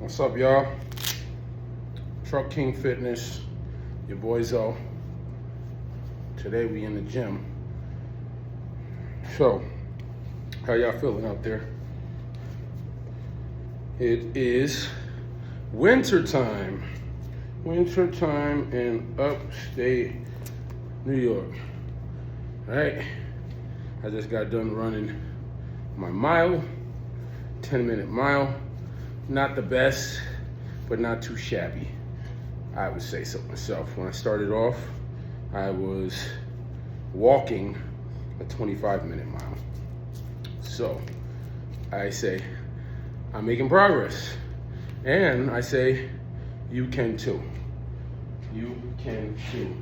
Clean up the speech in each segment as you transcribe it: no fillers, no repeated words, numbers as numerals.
What's up, y'all? Truck King Fitness, your boy Zoe. Today we in the gym. So, how y'all feeling out there? It is winter time. Winter time in upstate New York. All right, I just got done running my mile, 10-minute mile. Not the best, but not too shabby. I would say so myself. When I started off, I was walking a 25-minute mile. So I say, I'm making progress. And I say, you can too. You can too.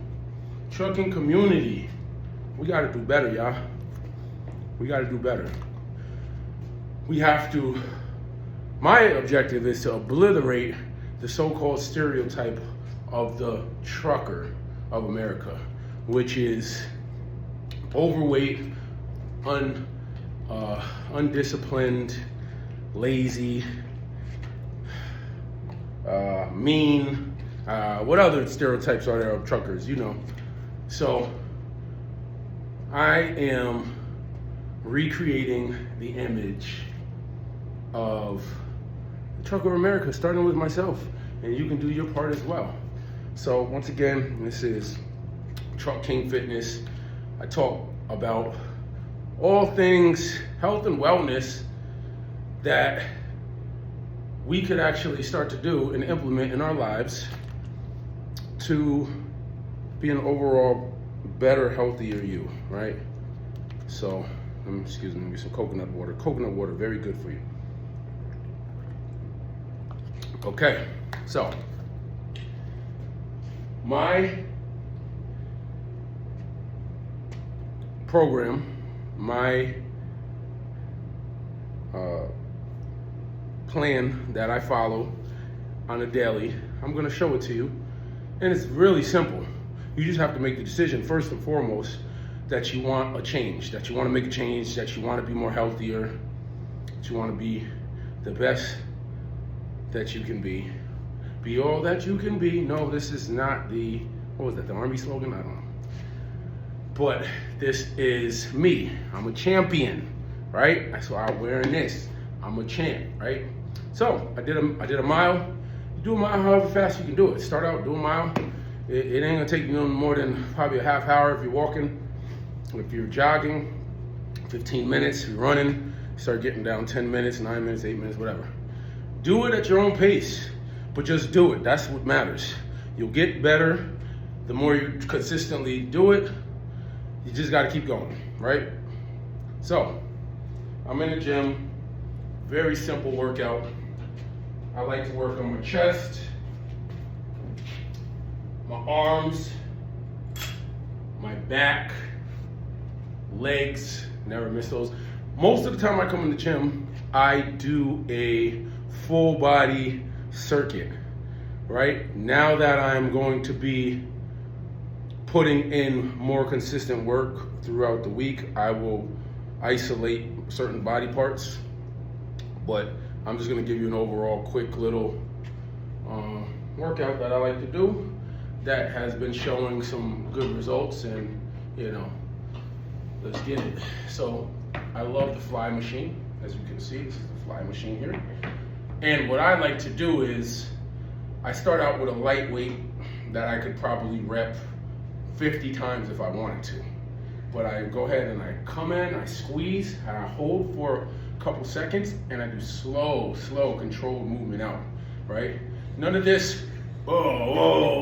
Trucking community, we gotta do better, y'all. We gotta do better. We have to, my objective is to obliterate the so-called stereotype of the trucker of America, which is overweight, undisciplined, lazy, mean. What other stereotypes are there of truckers? You know. So I am recreating the image of the trucker of America, starting with myself, and you can do your part as well. So once again, this is Truck King Fitness. I talk about all things health and wellness that we could actually start to do and implement in our lives to be an overall better, healthier you, right? So, excuse me, get some coconut water. Coconut water, very good for you. Okay, so my program, my plan that I follow on a daily, I'm gonna show it to you. And it's really simple. You just have to make the decision first and foremost that you want a change, that you wanna make a change, that you wanna be more healthier, that you wanna be the best that you can be. Be all that you can be. No, this is not the, what was that, the Army slogan? I don't know. But this is me. I'm a champion, right? That's why I'm wearing this. I'm a champ, right? So I did a mile. You do a mile however fast you can do it. Start out, do a mile. It ain't gonna take you no more than probably a half hour if you're walking. If you're jogging, 15 minutes. If you're running, start getting down 10 minutes, 9 minutes, 8 minutes, whatever. Do it at your own pace, but just do it. That's what matters. You'll get better the more you consistently do it. You just gotta keep going, right? So, I'm in the gym, very simple workout. I like to work on my chest, my arms, my back, legs, never miss those. Most of the time I come in the gym, I do a full body circuit, right? Now that I'm going to be putting in more consistent work throughout the week, I will isolate certain body parts, but I'm just gonna give you an overall quick little workout that I like to do that has been showing some good results, and you know, let's get it. So I love the fly machine. As you can see, this is the fly machine here. And what I like to do is I start out with a lightweight that I could probably rep 50 times if I wanted to. But I go ahead and I come in, I squeeze, and I hold for a couple seconds, and I do slow, controlled movement out, right? None of this, whoa,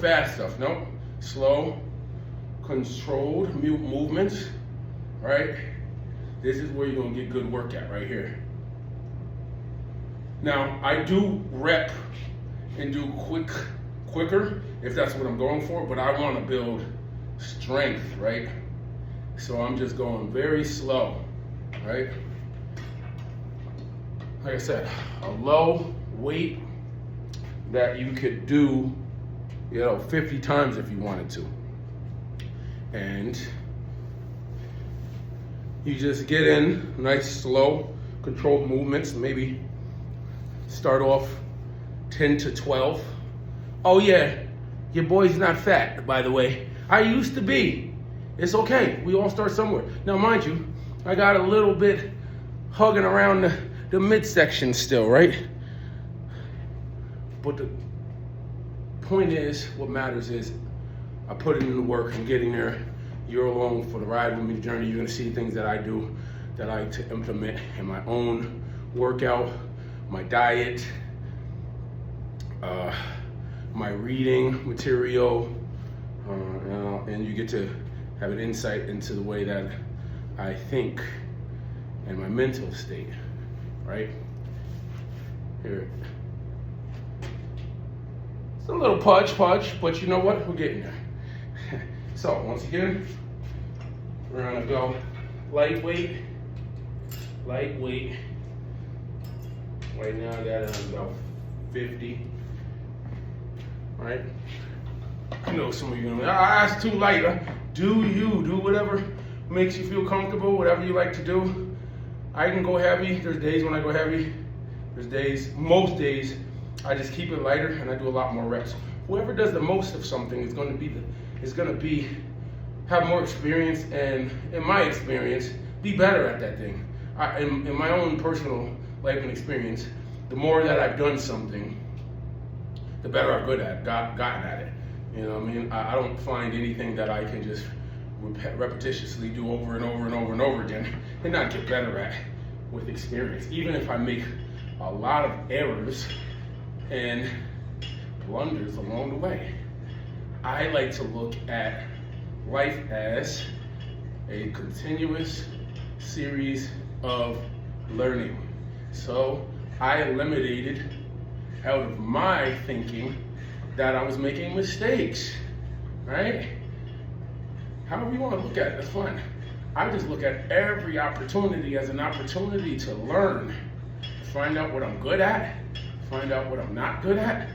fast stuff. Nope. Slow, controlled movements, right? This is where you're gonna get good work at right here. Now, I do rep and do quicker if that's what I'm going for, but I want to build strength, right? So I'm just going very slow, right? Like I said, a low weight that you could do, 50 times if you wanted to. And you just get in nice, slow, controlled movements, maybe Start off 10 to 12. Oh yeah, your boy's not fat, by the way. I used to be. It's okay. We all start somewhere. Now, mind you, I got a little bit hugging around the midsection still, right? But the point is, what matters is I put in the work and getting there. You're along for the ride with me, the journey. You're gonna see things that I do that I like to implement in my own workout, my diet, my reading material, and you get to have an insight into the way that I think and my mental state, right? Here. It's a little pudge, but you know what? We're getting there. So, once again, we're gonna go lightweight. Right now, I got it on about 50, right? I know some of you are gonna be like, that's too light. Do whatever makes you feel comfortable, whatever you like to do. I can go heavy. There's days when I go heavy. Most days, I just keep it lighter and I do a lot more reps. Whoever does the most of something is gonna have more experience, and in my experience, be better at that thing. In my own personal life and experience, the more that I've done something, the better I've gotten at it. You know what I mean? I don't find anything that I can just repetitiously do over and over again and not get better at with experience. Even if I make a lot of errors and blunders along the way. I like to look at life as a continuous series of learning. So I eliminated out of my thinking that I was making mistakes, right? However you want to look at it, that's fine. I just look at every opportunity as an opportunity to learn, to find out what I'm good at, find out what I'm not good at,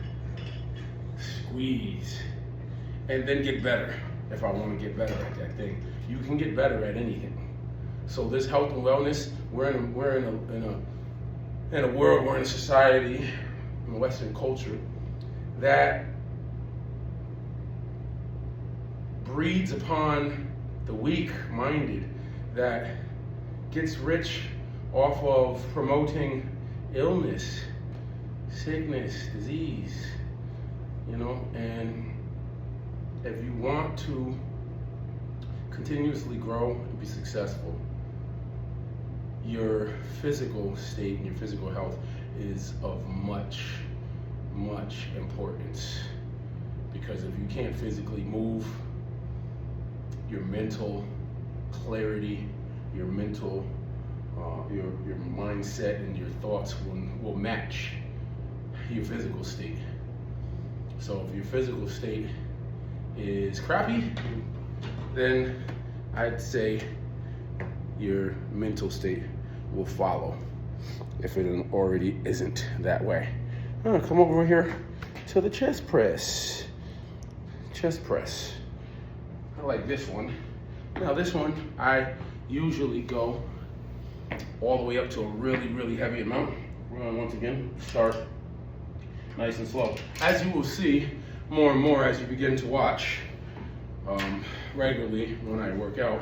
squeeze, and then get better if I want to get better at that thing. You can get better at anything. So this health and wellness, we're in a world, we're in a society, in Western culture, that breeds upon the weak-minded, that gets rich off of promoting illness, sickness, disease, you know, and if you want to continuously grow and be successful, your physical state and your physical health is of much importance, because if you can't physically move, your mental clarity, your mental, your mindset and your thoughts will match your physical state. So if your physical state is crappy, then I'd say your mental state will follow, if it already isn't that way. I'm gonna come over here to the chest press. Chest press. I like this one. Now this one, I usually go all the way up to a really heavy amount. We're gonna once again start nice and slow. As you will see more and more as you begin to watch regularly when I work out,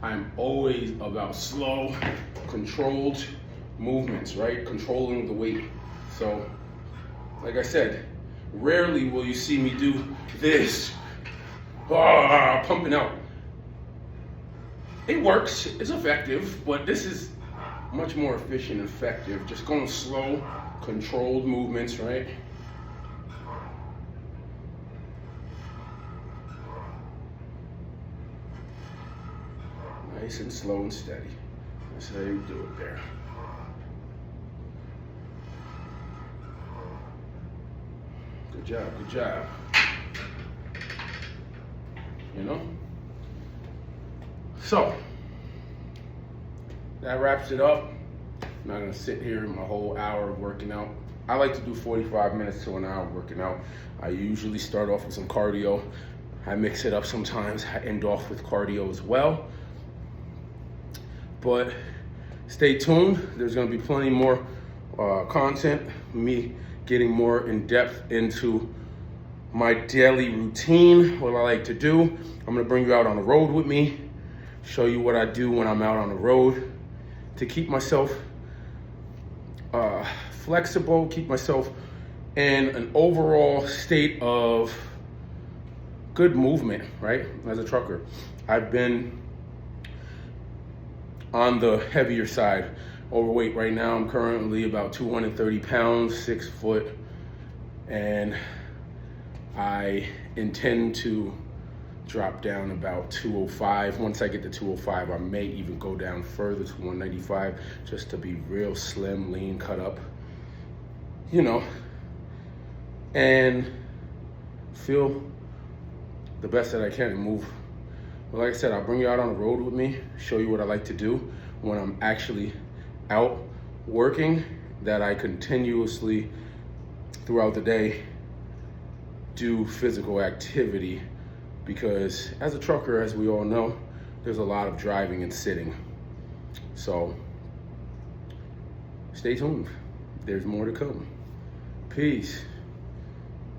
I'm always about slow, controlled movements, right? Controlling the weight. So, like I said, rarely will you see me do this, pumping out. It works, it's effective, but this is much more efficient and effective. Just going slow, controlled movements, right? Nice and slow and steady. That's how you do it there. Good job, good job. You know? So, that wraps it up. I'm not gonna sit here my whole hour of working out. I like to do 45 minutes to an hour working out. I usually start off with some cardio. I mix it up sometimes. I end off with cardio as well. But stay tuned. There's gonna be plenty more content, me getting more in depth into my daily routine, what I like to do. I'm gonna bring you out on the road with me, show you what I do when I'm out on the road to keep myself flexible, keep myself in an overall state of good movement, right? As a trucker, I've been on the heavier side, overweight right now. I'm currently about 230 pounds, 6 foot, and I intend to drop down about 205. Once I get to 205, I may even go down further to 195 just to be real slim, lean, cut up, you know, and feel the best that I can and move. But like I said, I'll bring you out on the road with me, show you what I like to do when I'm actually out working, that I continuously throughout the day do physical activity, because as a trucker, as we all know, there's a lot of driving and sitting. So stay tuned. There's more to come. Peace.